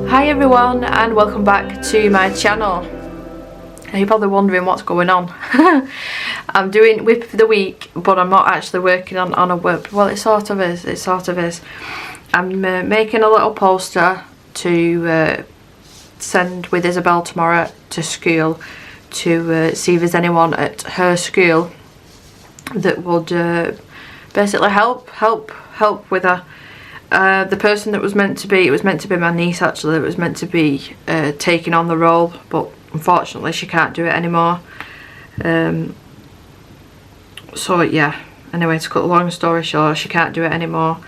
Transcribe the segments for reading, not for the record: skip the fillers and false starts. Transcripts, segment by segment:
Hi everyone and welcome back to my channel. You're probably wondering what's going on. I'm doing WIP for the week, but I'm not actually working on a WIP. Well, it sort of is. I'm making a little poster to send with Isabelle tomorrow to school to see if there's anyone at her school that would basically help with her. The person that was meant to be, it was meant to be my niece actually, that was meant to be taking on the role, but unfortunately she can't do it anymore. So yeah, anyway, to cut a long story short, she can't do it anymore.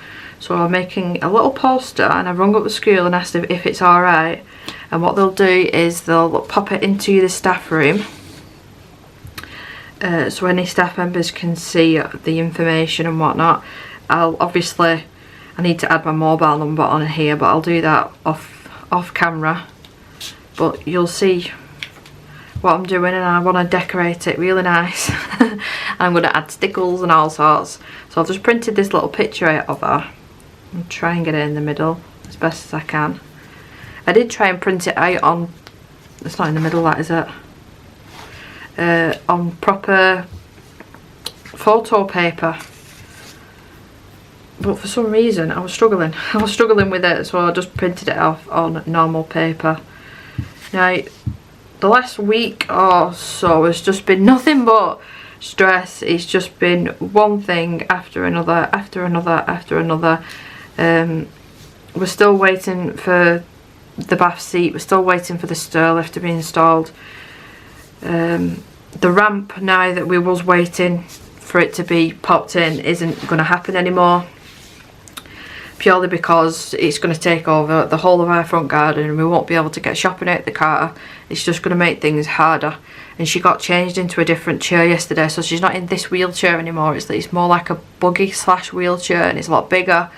So I'm making a little poster and I've rung up the school and asked if it's alright, and what they'll do is they'll pop it into the staff room so any staff members can see the information and whatnot. I need to add my mobile number on here, but I'll do that off camera. But you'll see what I'm doing, and I want to decorate it really nice. I'm going to add stickles and all sorts. So I've just printed this little picture out of her and try and get it in the middle as best as I can. I did try and print it out on, it's not in the middle, that is it, on proper photo paper. But for some reason I was struggling with it, so I just printed it off on normal paper. Now the last week or so has just been nothing but stress. It's just been one thing after another. We're still waiting for the bath seat, we're still waiting for the stair lift to be installed. The ramp, now that we was waiting for it to be popped in, isn't going to happen anymore, purely because it's going to take over the whole of our front garden and we won't be able to get shopping out the car. It's just going to make things harder. And she got changed into a different chair yesterday, so she's not in this wheelchair anymore. It's more like a buggy slash wheelchair, and it's a lot bigger.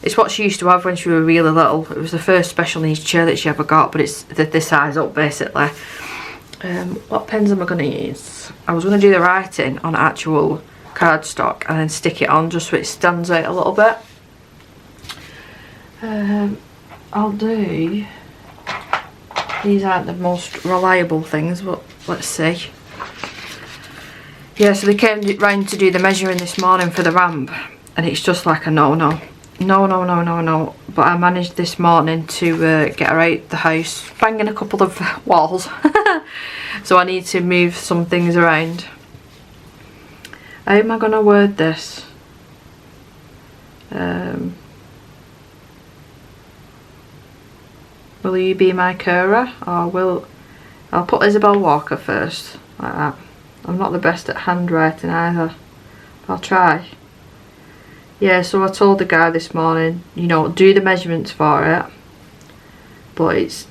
It's what she used to have when she was really little. It was the first special needs chair that she ever got, but it's this size up basically. What pens am I going to use? I was going to do the writing on actual cardstock and then stick it on just so it stands out a little bit. I'll do, these aren't the most reliable things, but let's see. Yeah, so they came round to do the measuring this morning for the ramp, and it's just like a no. But I managed this morning to get her out the house, banging a couple of walls. So I need to move some things around. How am I going to word this? Will you be my carer, or I'll put Isabelle Walker first, like that. I'm not the best at handwriting either. I'll try. Yeah, so I told the guy this morning, you know, do the measurements for it. But it's,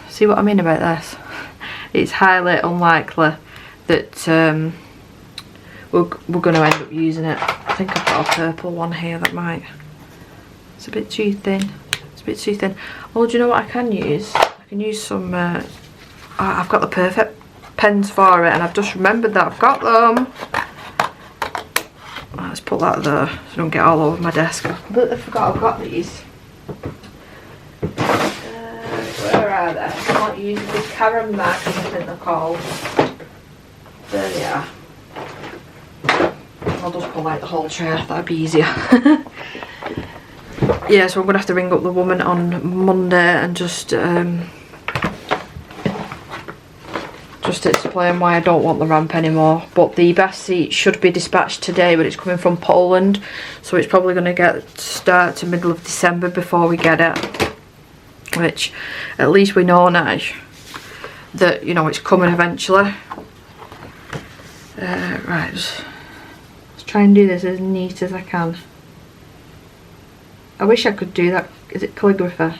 see what I mean about this? It's highly unlikely that we're going to end up using it. I think I've got a purple one here that might, it's a bit too thin. Oh, do you know what I can use? I can use some, I've got the perfect pens for it, and I've just remembered that I've got them. Let's put that there so I don't get all over my desk. I completely forgot I've got these. Where are they? I might use the Karzon markers, I think they're called. There they are. I'll just pull out the whole tray, that'd be easier. Yeah, so I'm going to have to ring up the woman on Monday and just explain why I don't want the ramp anymore. But the bath seat should be dispatched today, but it's coming from Poland, so it's probably going to start to middle of December before we get it. Which, at least we know now that, you know, it's coming eventually. Right, let's try and do this as neat as I can. I wish I could do that. Is it calligraphy?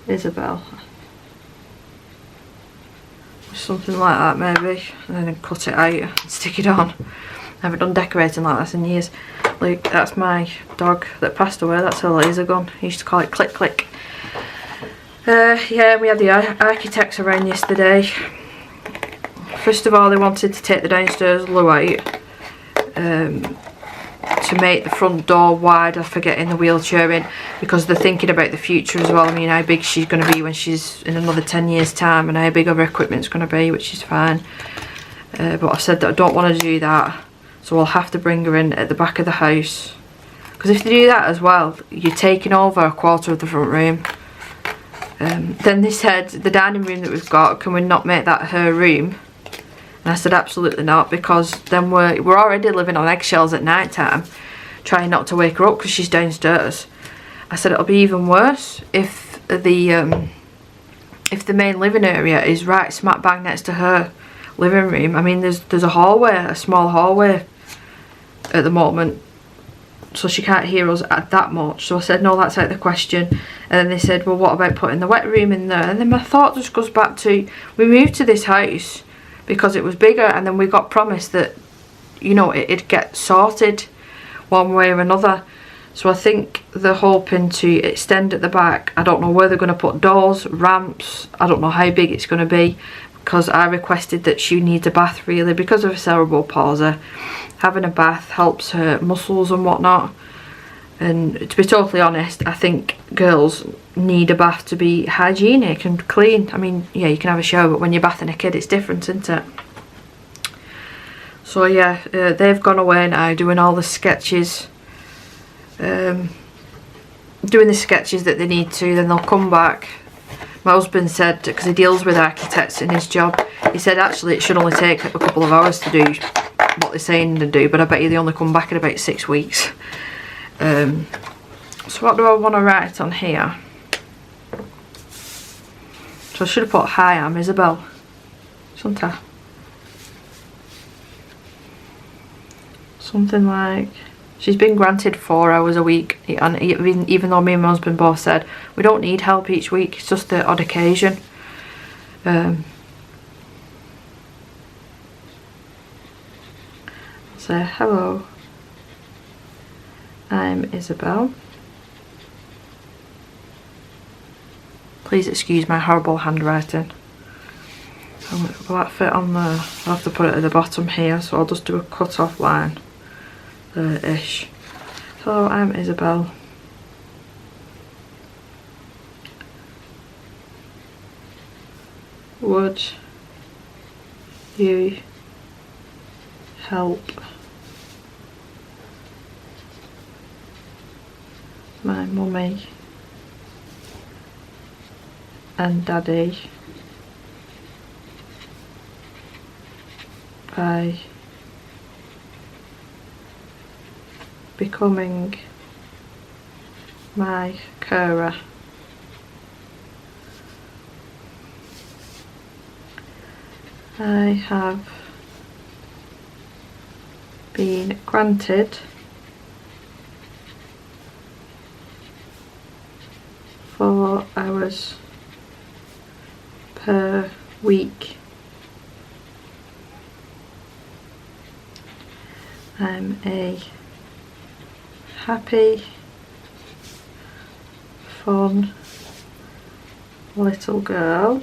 Isabelle. Something like that maybe. And then cut it out and stick it on. I haven't done decorating like this in years. Like, that's my dog that passed away. That's her laser gun. He used to call it Click Click. Yeah, we had the architects around yesterday. First of all, they wanted to take the downstairs loo out to make the front door wider for getting the wheelchair in, because they're thinking about the future as well. I mean, how big she's going to be when she's in another 10 years time, and how big other equipment's going to be, which is fine. But I said that I don't want to do that, so I'll have to bring her in at the back of the house, because if they do that as well, you're taking over a quarter of the front room. Then they said, the dining room that we've got, can we not make that her room? And I said absolutely not, because then we're already living on eggshells at night time, trying not to wake her up because she's downstairs. I said it'll be even worse if the main living area is right smack bang next to her living room. I mean, there's a hallway, a small hallway at the moment, so she can't hear us at that much. So I said no, that's out of the question. And then they said, well, what about putting the wet room in there? And then my thought just goes back to, we moved to this house because it was bigger, and then we got promised that, you know, it'd get sorted one way or another. So I think they're hoping to extend at the back. I don't know where they're going to put doors, ramps, I don't know how big it's going to be, because I requested that she needs a bath really because of a cerebral palsy. Having a bath helps her muscles and whatnot. And to be totally honest, I think girls need a bath to be hygienic and clean. I mean, yeah, you can have a shower, but when you're bathing a kid, it's different, isn't it? So yeah, they've gone away now doing all the sketches. Doing the sketches that they need to, then they'll come back. My husband said, because he deals with architects in his job, he said actually it should only take a couple of hours to do what they're saying to do, but I bet you they only come back in about 6 weeks. So what do I want to write on here? So I should have put, hi, I'm Isabelle, shouldn't I? Something like, she's been granted 4 hours a week, and even though me and my husband both said we don't need help each week, it's just the odd occasion. So hello, I'm Isabelle. Please excuse my horrible handwriting. Will that fit on there? I'll have to put it at the bottom here, so I'll just do a cut off line there-ish. Hello, I'm Isabelle. Would you help my mummy and daddy by becoming my carer? I have been granted 4 hours per week. I'm a happy, fun little girl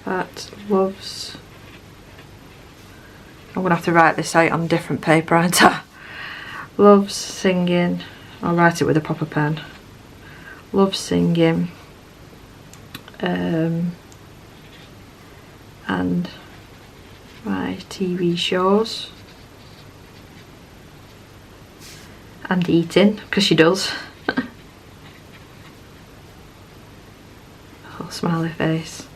that loves, I'm going to have to write this out on different paper, aren't I? Loves singing, I'll write it with a proper pen. Loves singing, and my TV shows, and eating, because she does. Oh, smiley face.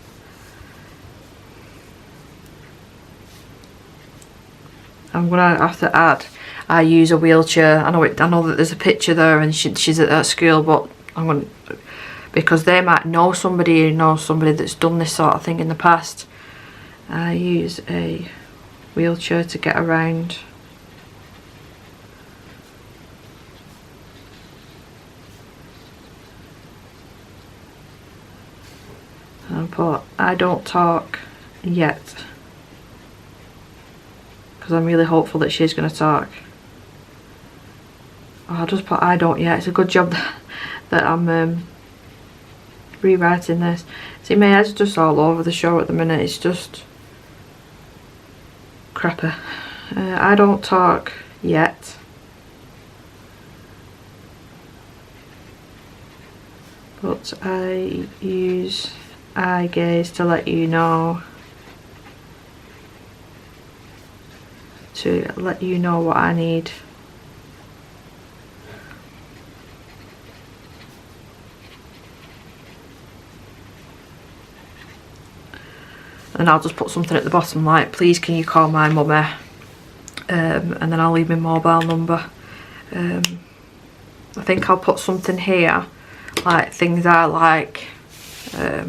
I'm gonna have to add, I use a wheelchair. I know that there's a picture there, and she's at that school, but I'm gonna, because they might know somebody who knows somebody that's done this sort of thing in the past. I use a wheelchair to get around. And put, I don't talk yet, because I'm really hopeful that she's going to talk. Oh, I'll just put I don't yet. It's a good job that I'm rewriting this. See, my head's just all over the show at the minute. It's just crappy. I don't talk yet. But I use eye gaze to let you know. To let you know what I need. And I'll just put something at the bottom like, please can you call my mummy, and then I'll leave my mobile number. I think I'll put something here like things I like. I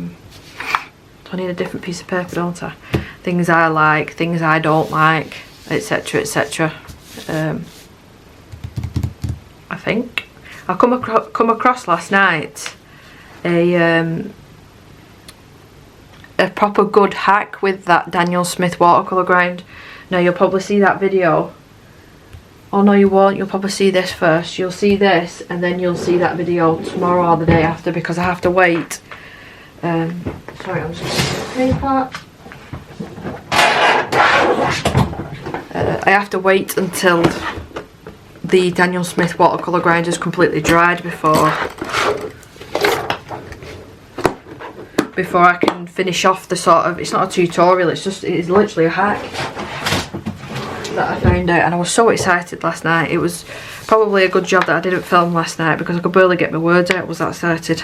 need a different piece of paper, don't I? Things I like, things I don't like, etc, etc. I think I come across last night a proper good hack with that Daniel Smith watercolour grind. Now you'll probably see that video. Oh no, you won't. You'll probably see this first. You'll see this and then you'll see that video tomorrow or the day after, because I have to wait. Sorry, I'm just going to paper. I have to wait until the Daniel Smith watercolour grind is completely dried before I can finish off the sort of, it's not a tutorial, it's literally a hack that I found out, and I was so excited last night. It was probably a good job that I didn't film last night because I could barely get my words out, I was that excited.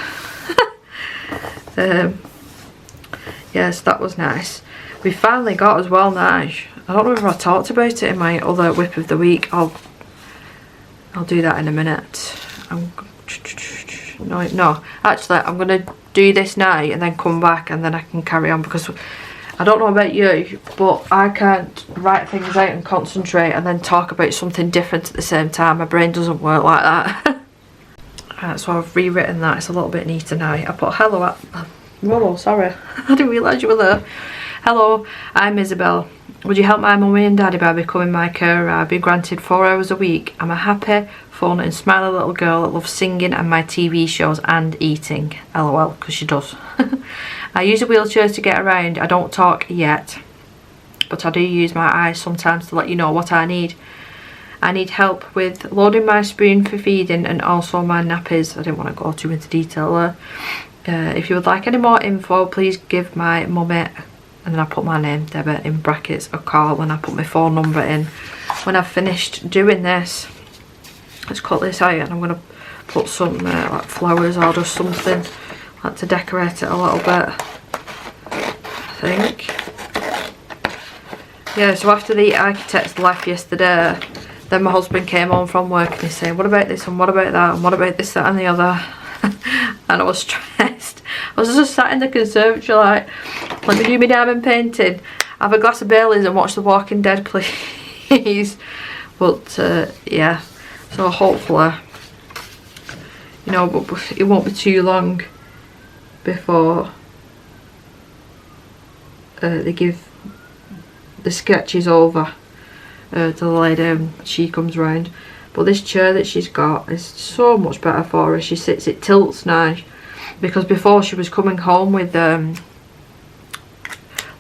Yes, that was nice. We finally got as well now, I don't know if I talked about it in my other whip of the week. I'll do that in a minute. No, actually I'm going to do this now and then come back and then I can carry on, because I don't know about you, but I can't write things out and concentrate and then talk about something different at the same time. My brain doesn't work like that. So I've rewritten that. It's a little bit neater now. I put hello at... Whoa, sorry. I didn't realise you were there. Hello, I'm Isabelle. Would you help my mummy and daddy by becoming my carer? I've been granted 4 hours a week. I'm a happy, fun and smiley little girl that loves singing and my TV shows and eating. LOL, because she does. I use a wheelchair to get around. I don't talk yet, but I do use my eyes sometimes to let you know what I need. I need help with loading my spoon for feeding and also my nappies. I didn't want to go too into detail there. If you would like any more info, please give my mummy, and then I put my name, Deborah, in brackets, a call, and I put my phone number in. When I've finished doing this, let's cut this out, and I'm going to put some like flowers or just something like to decorate it a little bit, I think. Yeah, so after the architects left yesterday, then my husband came home from work and he's saying, what about this and what about that and what about this, that and the other. And I was stressed. I was just sat in the conservatory like, let me do my diamond painting, have a glass of Baileys and watch The Walking Dead, please. But yeah, so hopefully, you know, but it won't be too long before they give the sketches over to the lady when she comes round. But this chair that she's got is so much better for her. She sits, it tilts now, because before she was coming home with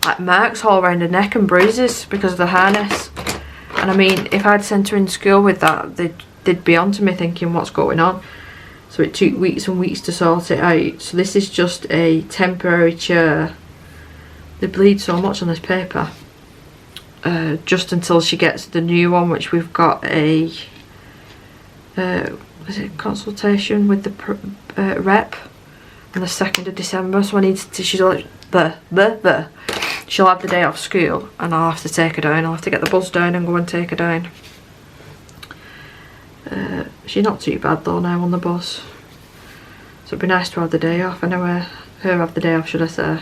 like marks all around her neck and bruises because of the harness. And I mean, if I'd sent her in school with that, they'd be on to me thinking what's going on. So it took weeks and weeks to sort it out. So this is just a temporary chair. They bleed so much on this paper. Just until she gets the new one, which we've got a is it consultation with the rep on the 2nd of December. So I need to, she's like she'll have the day off school and I'll have to take her down. I'll have to get the bus down and go and take her down. She's not too bad though now on the bus, so it'd be nice to have the day off anyway. Her have the day off, should I say.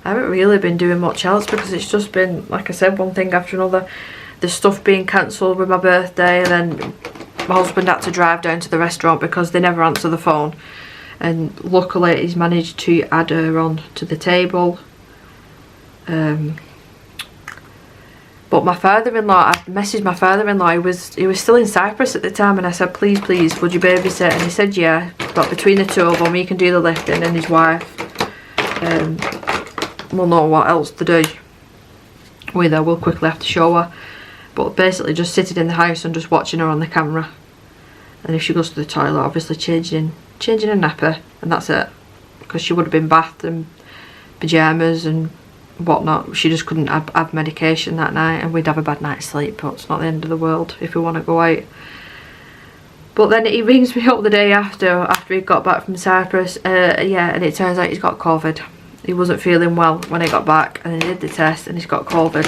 I haven't really been doing much else because it's just been, like I said, one thing after another. The stuff being cancelled with my birthday, and then my husband had to drive down to the restaurant because they never answer the phone, and luckily he's managed to add her on to the table. But my father-in-law, I messaged my father-in-law, he was still in Cyprus at the time, and I said, please would you babysit? And he said yeah, but between the two of them he can do the lifting and his wife will know what else to do with her. We'll quickly have to show her, but basically just sitting in the house and just watching her on the camera, and if she goes to the toilet, obviously changing a napper, and that's it, because she would have been bathed and pyjamas and whatnot. She just couldn't have medication that night, and we'd have a bad night's sleep, but it's not the end of the world if we want to go out. But then he rings me up the day after he got back from Cyprus, yeah, and it turns out he's got COVID. He wasn't feeling well when he got back, and he did the test and he's got COVID,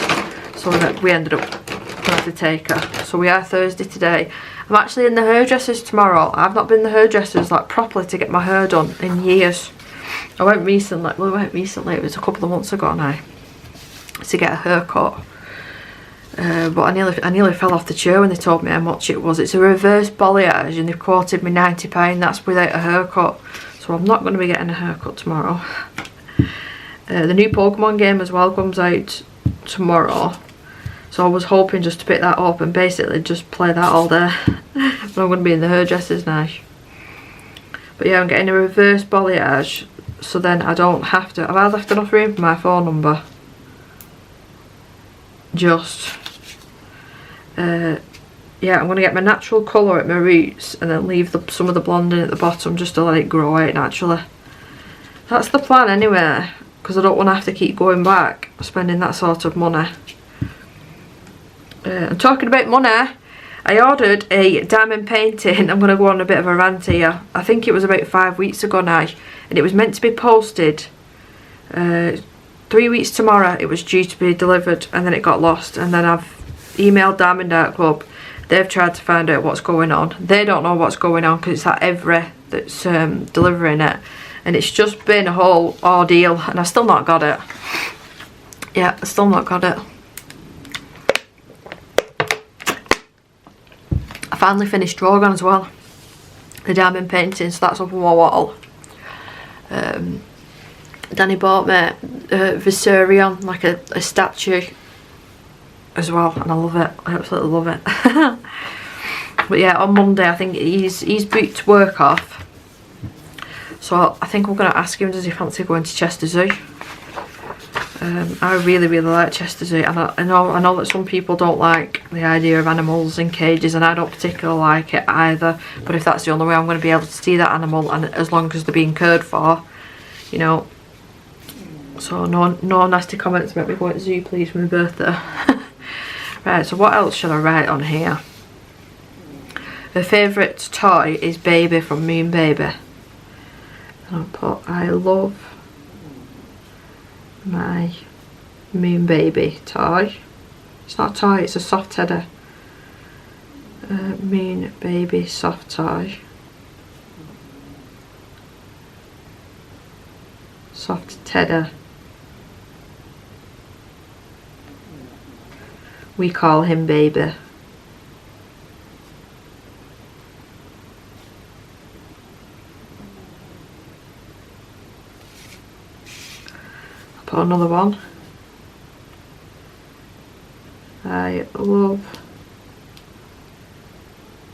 so we ended up having to take her. So we are Thursday today. I'm actually in the hairdressers tomorrow. I've not been in the hairdressers like properly to get my hair done in years. I went recently, it was a couple of months ago now, to get a haircut. But I nearly fell off the chair when they told me how much it was. It's a reverse balayage and they've quoted me £90, that's without a haircut. So I'm not going to be getting a haircut tomorrow. The new Pokemon game as well comes out tomorrow. So I was hoping just to pick that up and basically just play that all day. But I'm going to be in the hairdressers now. But yeah, I'm getting a reverse balayage, so then I don't have to. Have I left enough room for my phone number? Just. Yeah, I'm going to get my natural colour at my roots and then leave some of the blonde in at the bottom just to let it grow out naturally. That's the plan anyway, because I don't want to have to keep going back spending that sort of money. I'm talking about money. I ordered a diamond painting. I'm going to go on a bit of a rant here. I think it was about 5 weeks ago now, and it was meant to be posted 3 weeks tomorrow. It was due to be delivered, and then it got lost, and then I've emailed Diamond Art Club. They've tried to find out what's going on. They don't know what's going on because it's that Every that's delivering it, and it's just been a whole ordeal, and I've still not got it. Yeah, I've still not got it. I finally finished Drogon as well, the diamond painting, so that's up on my wall. Danny bought me Viserion, like a statue as well, and I love it. I absolutely love it. But yeah, on Monday I think he's booked work off, so I think we're going to ask him, does he fancy going to Chester Zoo? I really like Chester Zoo, and I know that some people don't like the idea of animals in cages, and I don't particularly like it either, but if that's the only way I'm going to be able to see that animal, and as long as they're being cared for, you know. So no nasty comments about me going to zoo please for my birthday. Right, so what else should I write on here? Her favourite toy is Baby from Moon Baby. I'll put I love my Moon Baby toy. It's not a toy, it's a soft teddy. Moon Baby soft toy. Soft teddy. We call him Baby. I'll put another one. I love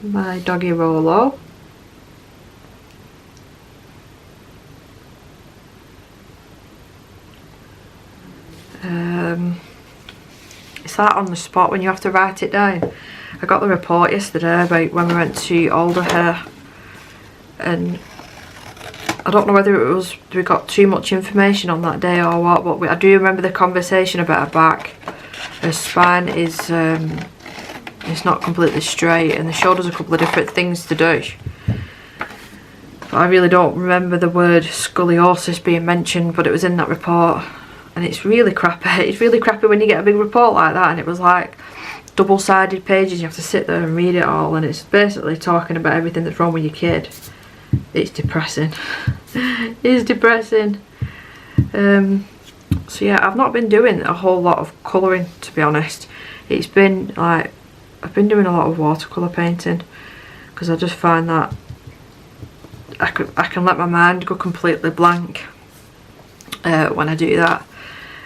my doggy Rolo. It's that on the spot when you have to write it down. I got the report yesterday about when we went to Alder Hair, and I don't know whether it was we got too much information on that day or what, but I do remember the conversation about her back. Her spine is it's not completely straight, and they showed us a couple of different things to do. But I really don't remember the word scoliosis being mentioned, but it was in that report. And it's really crappy. It's really crappy when you get a big report like that, and it was like double-sided pages. You have to sit there and read it all, and it's basically talking about everything that's wrong with your kid. It's depressing. It's depressing. So yeah, I've not been doing a whole lot of colouring, to be honest. It's been like I've been doing a lot of watercolour painting, because I just find that I can let my mind go completely blank when I do that.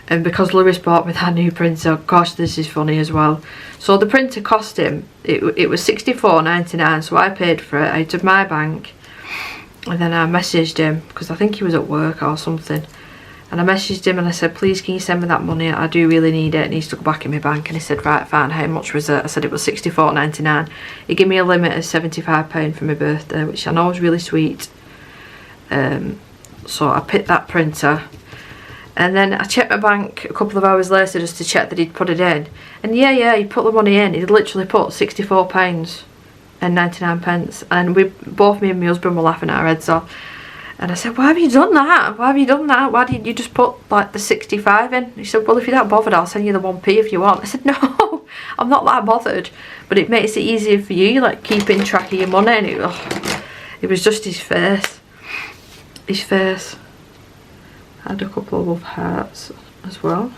And because Lewis bought me that new printer, gosh, this is funny as well. So the printer cost him, it was $64.99, so I paid for it out of my bank. And then I messaged him, because I think he was at work or something. And I messaged him and I said, please can you send me that money, I do really need it, it needs to go back in my bank. And he said, right, fine, how much was it? I said it was $64.99. He gave me a limit of £75 for my birthday, which I know was really sweet. So I picked that printer. And then I checked my bank a couple of hours later just to check that he'd put it in. And yeah, he put the money in. He'd literally put £64.99. And both me and my husband were laughing our heads off. And I said, why have you done that? Why have you done that? Why didn't you just put like the 65 in? He said, well, if you're that bothered, I'll send you the 1p if you want. I said, no, I'm not that bothered. But it makes it easier for you, like keeping track of your money. And it was just his face. His face. I had a couple of love hearts as well.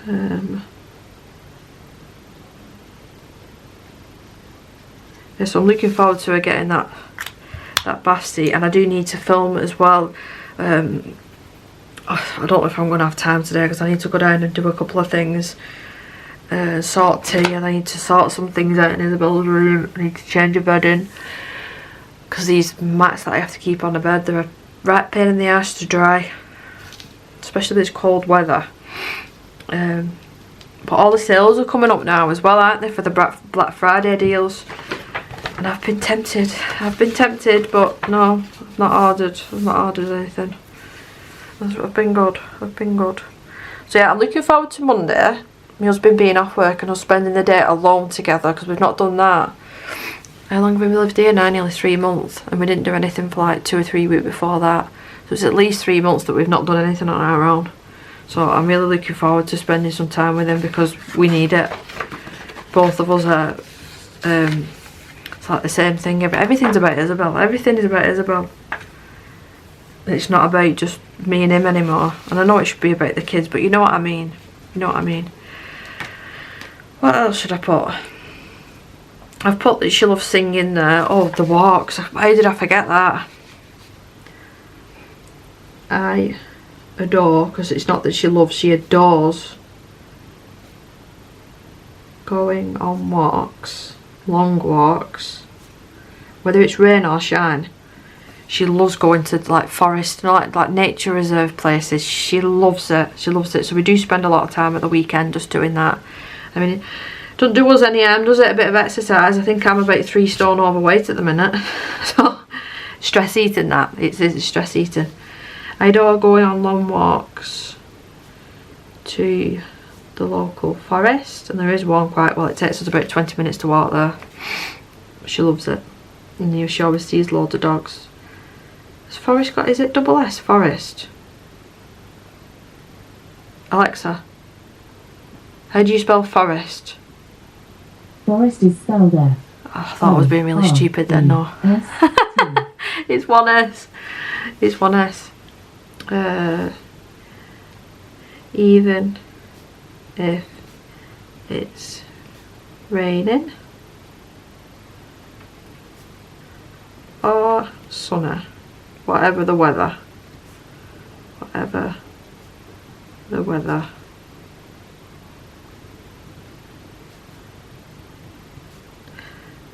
Yeah, so I'm looking forward to her getting that basty, and I do need to film as well. I don't know if I'm going to have time today because I need to go down and do a couple of things. Sort tea, and I need to sort some things out in Isabelle's room. I need to change her bedding because these mats that I have to keep on the bed, they're a right pain in the arse to dry, especially this cold weather. But all the sales are coming up now as well, aren't they, for the Black Friday deals? And I've been tempted, but no, I've not ordered anything. I've been good. So yeah, I'm looking forward to Monday, my husband being off work and us spending the day alone together, because we've not done that. How long have we lived here now? Nearly 3 months, and we didn't do anything for like 2 or 3 weeks before that. So it's at least 3 months that we've not done anything on our own. So I'm really looking forward to spending some time with him because we need it. Both of us are, it's like the same thing. Everything's about Isabelle. Everything is about Isabelle. It's not about just me and him anymore. And I know it should be about the kids, but you know what I mean. What else should I put? I've put that she loves singing there. Oh, the walks. Why did I forget that? I adore, because it's not that she loves, she adores going on walks, long walks, whether it's rain or shine. She loves going to like forest and like nature reserve places. She loves it. So we do spend a lot of time at the weekend just doing that. I mean, it doesn't do us any harm, does it? A bit of exercise. I think I'm about 3 stone overweight at the minute. So stress eating, that it's stress eating. I adore going on long walks to the local forest, and there is one quite well. It takes us about 20 minutes to walk there. She loves it, and she always sees loads of dogs. Has forest got? Is it double S? Forest. Alexa, how do you spell forest? Forest is spelled F. I thought I was being really stupid then. No, it's one S. It's one S. Even if it's raining or sunny, whatever the weather,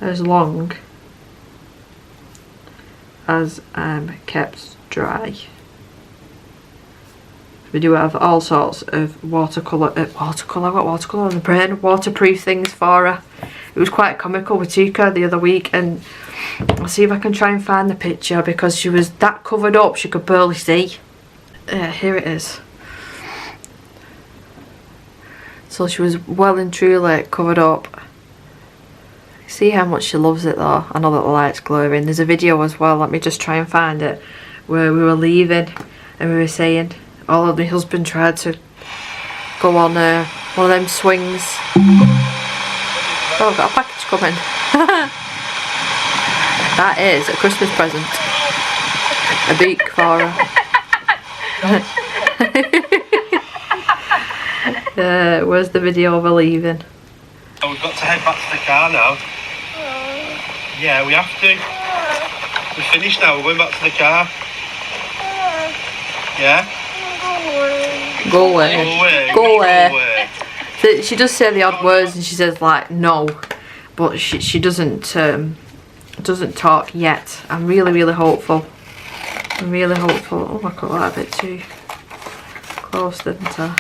as long as I'm kept dry. We do have all sorts of waterproof things for her. It was quite comical. We took her the other week, and I'll see if I can try and find the picture because she was that covered up she could barely see. Here it is. So she was well and truly covered up. See how much she loves it though. I know that the light's glowing. There's a video as well, let me just try and find it, where we were leaving and we were saying, my husband tried to go on one of them swings. Oh, I've got a package coming. That is a Christmas present. A beak for her. Where's the video of her leaving? Oh, we've got to head back to the car now. Yeah, we have to. We're finished now, we're going back to the car. Yeah? Go away. Go away. So she does say the odd words and she says like no, but she doesn't talk yet. I'm really hopeful. I'm really hopeful. Oh, I cut that a bit too close, didn't I?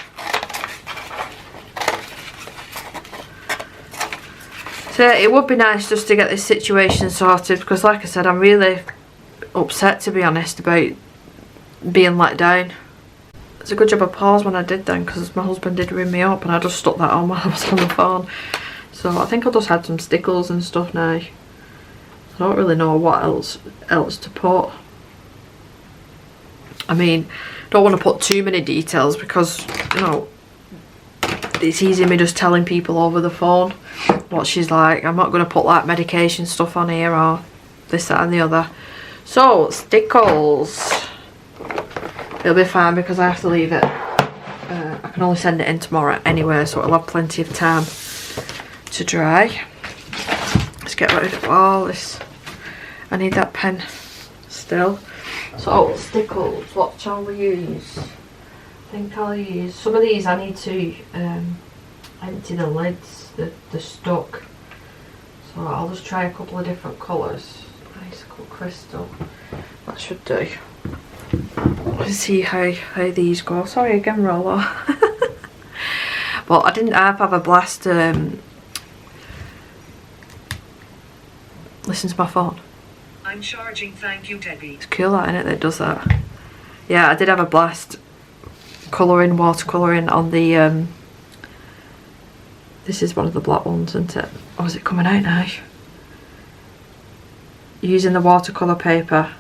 So it would be nice just to get this situation sorted, because like I said, I'm really upset, to be honest, about being let down. It's a good job I paused when I did then, because my husband did ring me up and I just stuck that on while I was on the phone. So I think I'll just add some stickles and stuff now. I don't really know what else to put. I mean, don't want to put too many details because, you know, it's easy me just telling people over the phone what she's like. I'm not going to put like medication stuff on here or this, that and the other. So, stickles. It'll be fine because I have to leave it. I can only send it in tomorrow anyway, so it'll have plenty of time to dry. Let's get rid of all this. I need that pen still. So, stickles, what shall we use? I think I'll use some of these. I need to empty the lids, they're stuck. So I'll just try a couple of different colours. Icicle crystal, that should do. Let's see how these go. Sorry again, roller. But I didn't have a blast. Listen to my phone. I'm charging, thank you, Debbie. It's cool that, isn't it, that does that. Yeah, I did have a blast colouring, watercolouring on the this is one of the black ones, isn't it? Or is it coming out now? Using the watercolour paper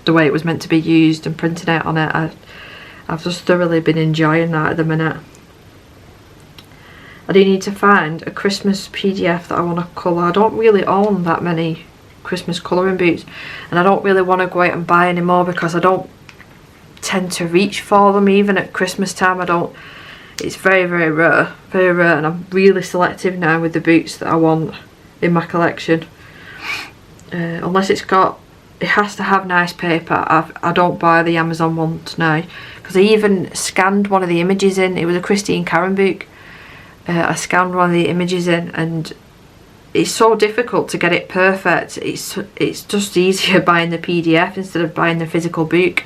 the way it was meant to be used and printing out on it. I've just thoroughly been enjoying that at the minute. I do need to find a Christmas PDF that I want to colour. I don't really own that many Christmas colouring books, and I don't really want to go out and buy any more because I don't tend to reach for them even at Christmas time. It's very rare, and I'm really selective now with the boots that I want in my collection. Unless it has to have nice paper. I don't buy the Amazon ones now, because I even scanned one of the images in. It was a Christine Karen book. I scanned one of the images in, and it's so difficult to get it perfect. It's just easier buying the PDF instead of buying the physical book.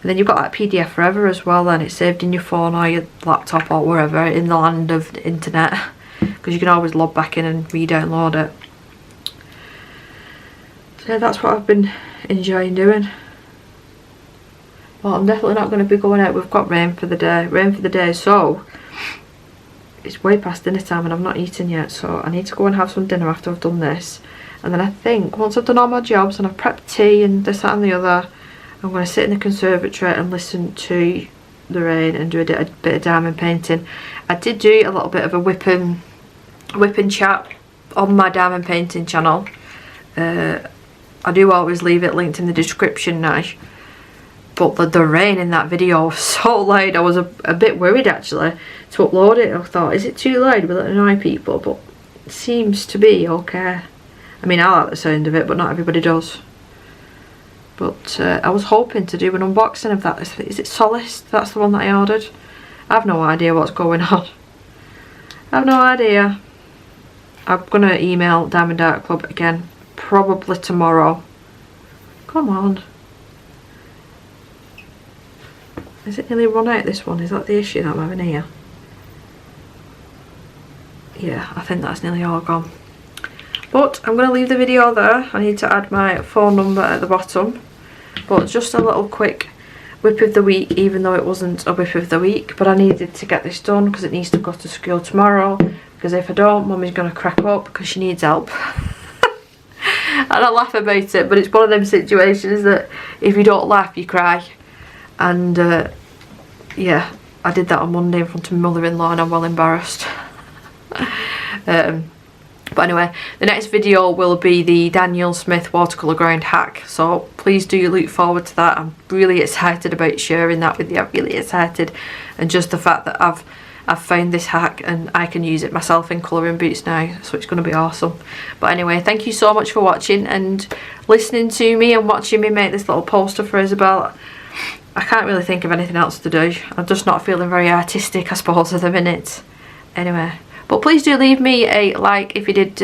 And then you've got that PDF forever as well, and it's saved in your phone or your laptop or wherever in the land of the internet, because you can always log back in and re-download it. So that's what I've been enjoying doing. Well, I'm definitely not going to be going out. We've got rain for the day, so it's way past dinner time and I've not eaten yet, so I need to go and have some dinner after I've done this. And then I think once I've done all my jobs and I've prepped tea and this, that and the other, I'm going to sit in the conservatory and listen to the rain and do a bit of diamond painting. I did do a little bit of a whipping chat on my diamond painting channel. I do always leave it linked in the description now. But the rain in that video was so loud, I was a bit worried actually to upload it. I thought, is it too loud? Will it annoy people? But it seems to be okay. I mean, I like the sound of it, but not everybody does. But I was hoping to do an unboxing of that. Is it Solace? That's the one that I ordered. I have no idea what's going on. I have no idea. I'm going to email Diamond Art Club again, probably tomorrow. Come on. Is it nearly run out, this one? Is that the issue that I'm having here? Yeah, I think that's nearly all gone. But I'm going to leave the video there. I need to add my phone number at the bottom. But just a little quick whip of the week, even though it wasn't a whip of the week. But I needed to get this done because it needs to go to school tomorrow. Because if I don't, Mummy's going to crack up because she needs help. And I laugh about it, but it's one of them situations that if you don't laugh, you cry. And yeah, I did that on Monday in front of my mother-in-law and I'm well embarrassed. But anyway, the next video will be the Daniel Smith watercolour ground hack, so please do look forward to that. I'm really excited about sharing that with you. I'm really excited, and just the fact that I've I've found this hack and I can use it myself in colouring boots now, so it's going to be awesome. But anyway, thank you so much for watching and listening to me and watching me make this little poster for Isabelle. I can't really think of anything else to do. I'm just not feeling very artistic, I suppose, at the minute. Anyway, but please do leave me a like if you did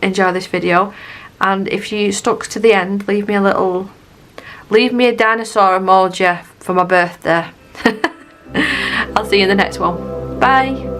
enjoy this video, and if you stuck to the end, leave me a dinosaur emoji for my birthday. I'll see you in the next one. Bye.